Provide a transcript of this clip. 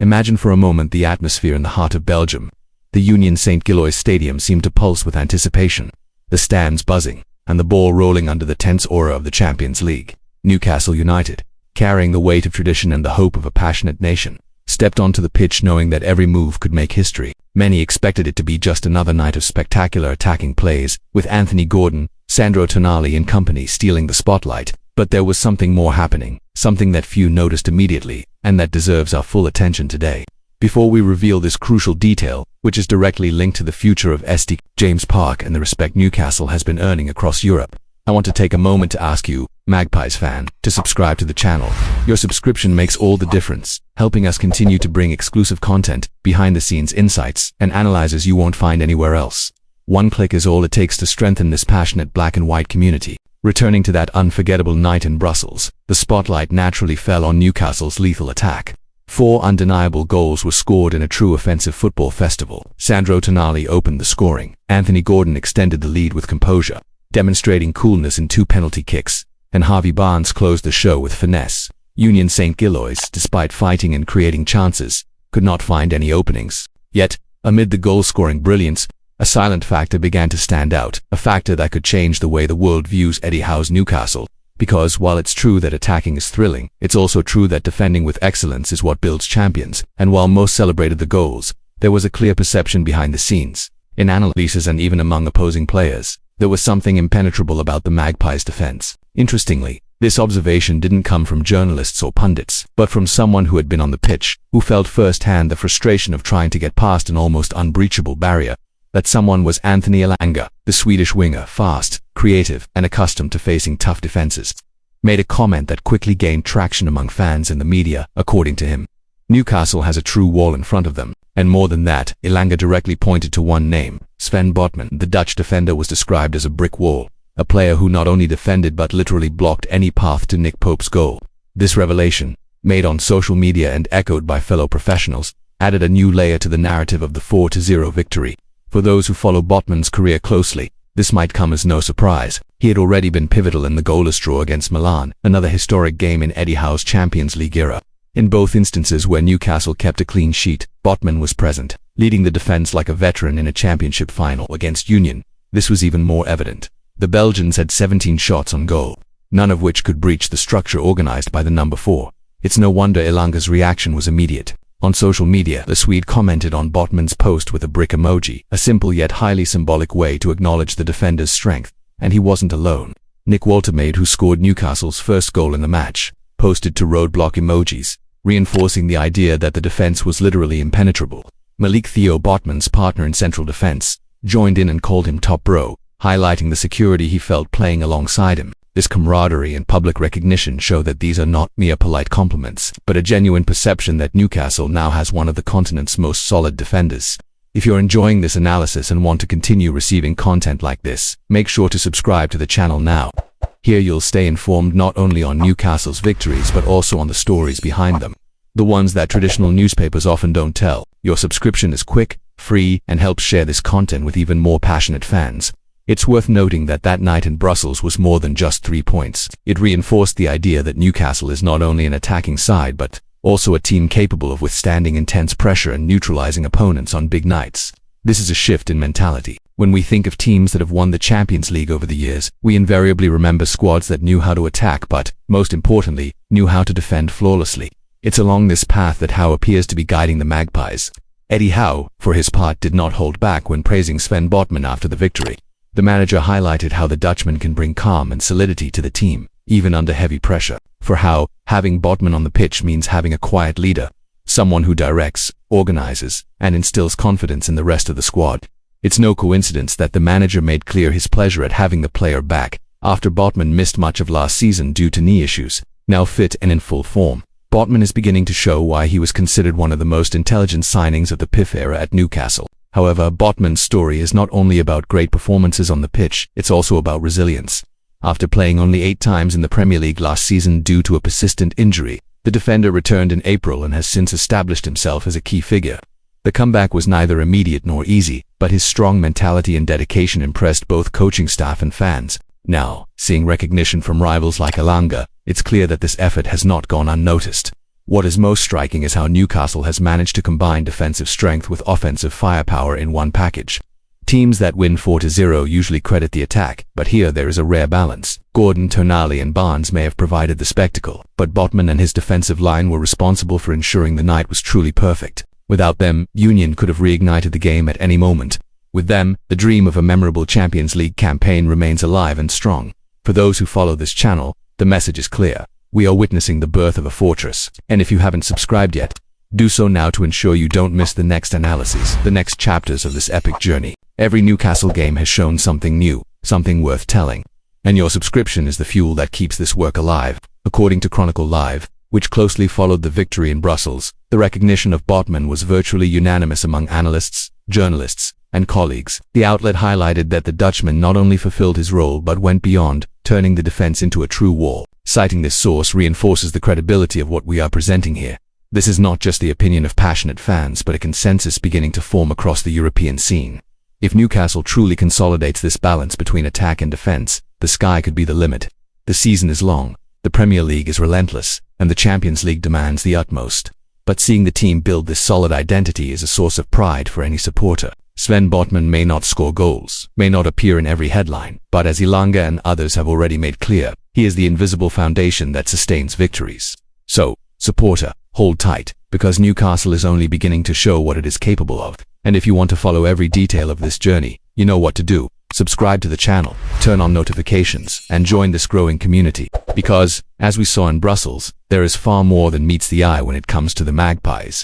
Imagine for a moment the atmosphere in the heart of Belgium. The Union Saint-Gilloise Stadium seemed to pulse with anticipation, the stands buzzing, and the ball rolling under the tense aura of the Champions League. Newcastle United, carrying the weight of tradition and the hope of a passionate nation, stepped onto the pitch knowing that every move could make history. Many expected it to be just another night of spectacular attacking plays, with Anthony Gordon, Sandro Tonali and company stealing the spotlight. But there was something more happening, something that few noticed immediately, and that deserves our full attention today. Before we reveal this crucial detail, which is directly linked to the future of St. James Park and the respect Newcastle has been earning across Europe, I want to take a moment to ask you, Magpies fan, to subscribe to the channel. Your subscription makes all the difference, helping us continue to bring exclusive content, behind-the-scenes insights, and analyses you won't find anywhere else. One click is all it takes to strengthen this passionate black and white community. Returning to that unforgettable night in Brussels, the spotlight naturally fell on Newcastle's lethal attack. 4 undeniable goals were scored in a true offensive football festival. Sandro Tonali opened the scoring. Anthony Gordon extended the lead with composure, demonstrating coolness in 2 penalty kicks, and Harvey Barnes closed the show with finesse. Union Saint-Gilloise, despite fighting and creating chances, could not find any openings. Yet, amid the goal-scoring brilliance, a silent factor began to stand out, a factor that could change the way the world views Eddie Howe's Newcastle. Because while it's true that attacking is thrilling, it's also true that defending with excellence is what builds champions. And while most celebrated the goals, there was a clear perception behind the scenes. In analyses and even among opposing players, there was something impenetrable about the Magpies' defense. Interestingly, this observation didn't come from journalists or pundits, but from someone who had been on the pitch, who felt firsthand the frustration of trying to get past an almost unbreachable barrier. That someone was Anthony Elanga, the Swedish winger, fast, creative, and accustomed to facing tough defenses. Made a comment that quickly gained traction among fans and the media. According to him, Newcastle has a true wall in front of them. And more than that, Elanga directly pointed to one name, Sven Botman. The Dutch defender was described as a brick wall, a player who not only defended but literally blocked any path to Nick Pope's goal. This revelation, made on social media and echoed by fellow professionals, added a new layer to the narrative of the 4-0 victory. For those who follow Botman's career closely, this might come as no surprise. He had already been pivotal in the goalless draw against Milan, another historic game in Eddie Howe's Champions League era. In both instances where Newcastle kept a clean sheet, Botman was present, leading the defense like a veteran in a championship final. Against Union, this was even more evident. The Belgians had 17 shots on goal, none of which could breach the structure organized by the number 4. It's no wonder Elanga's reaction was immediate. On social media, the Swede commented on Botman's post with a brick emoji, a simple yet highly symbolic way to acknowledge the defender's strength. And he wasn't alone. Nick Woltermaid, who scored Newcastle's first goal in the match, posted 2 roadblock emojis, reinforcing the idea that the defense was literally impenetrable. Malik Theo, Botman's partner in central defense, joined in and called him top bro, highlighting the security he felt playing alongside him. This camaraderie and public recognition show that these are not mere polite compliments, but a genuine perception that Newcastle now has one of the continent's most solid defenders. If you're enjoying this analysis and want to continue receiving content like this, make sure to subscribe to the channel now. Here you'll stay informed not only on Newcastle's victories but also on the stories behind them, the ones that traditional newspapers often don't tell. Your subscription is quick, free, and helps share this content with even more passionate fans. It's worth noting that that night in Brussels was more than just 3 points. It reinforced the idea that Newcastle is not only an attacking side but also a team capable of withstanding intense pressure and neutralizing opponents on big nights. This is a shift in mentality. When we think of teams that have won the Champions League over the years, we invariably remember squads that knew how to attack but, most importantly, knew how to defend flawlessly. It's along this path that Howe appears to be guiding the Magpies. Eddie Howe, for his part, did not hold back when praising Sven Botman after the victory. The manager highlighted how the Dutchman can bring calm and solidity to the team, even under heavy pressure. For Howe, having Botman on the pitch means having a quiet leader, someone who directs, organizes, and instills confidence in the rest of the squad. It's no coincidence that the manager made clear his pleasure at having the player back, after Botman missed much of last season due to knee issues. Now fit and in full form, Botman is beginning to show why he was considered one of the most intelligent signings of the PIF era at Newcastle. However, Botman's story is not only about great performances on the pitch, it's also about resilience. After playing only 8 times in the Premier League last season due to a persistent injury, the defender returned in April and has since established himself as a key figure. The comeback was neither immediate nor easy, but his strong mentality and dedication impressed both coaching staff and fans. Now, seeing recognition from rivals like Elanga, it's clear that this effort has not gone unnoticed. What is most striking is how Newcastle has managed to combine defensive strength with offensive firepower in one package. Teams that win 4-0 usually credit the attack, but here there is a rare balance. Gordon, Tonali and Barnes may have provided the spectacle, but Botman and his defensive line were responsible for ensuring the night was truly perfect. Without them, Union could have reignited the game at any moment. With them, the dream of a memorable Champions League campaign remains alive and strong. For those who follow this channel, the message is clear. We are witnessing the birth of a fortress, and if you haven't subscribed yet, do so now to ensure you don't miss the next analyses, the next chapters of this epic journey. Every Newcastle game has shown something new, something worth telling. And your subscription is the fuel that keeps this work alive. According to Chronicle Live, which closely followed the victory in Brussels, the recognition of Botman was virtually unanimous among analysts, journalists, and colleagues. The outlet highlighted that the Dutchman not only fulfilled his role but went beyond, turning the defense into a true wall. Citing this source reinforces the credibility of what we are presenting here. This is not just the opinion of passionate fans, but a consensus beginning to form across the European scene. If Newcastle truly consolidates this balance between attack and defense, the sky could be the limit. The season is long, the Premier League is relentless, and the Champions League demands the utmost. But seeing the team build this solid identity is a source of pride for any supporter. Sven Botman may not score goals, may not appear in every headline, but as Elanga and others have already made clear, he is the invisible foundation that sustains victories. So, supporter, hold tight, because Newcastle is only beginning to show what it is capable of. And if you want to follow every detail of this journey, you know what to do. Subscribe to the channel, turn on notifications, and join this growing community. Because, as we saw in Brussels, there is far more than meets the eye when it comes to the Magpies.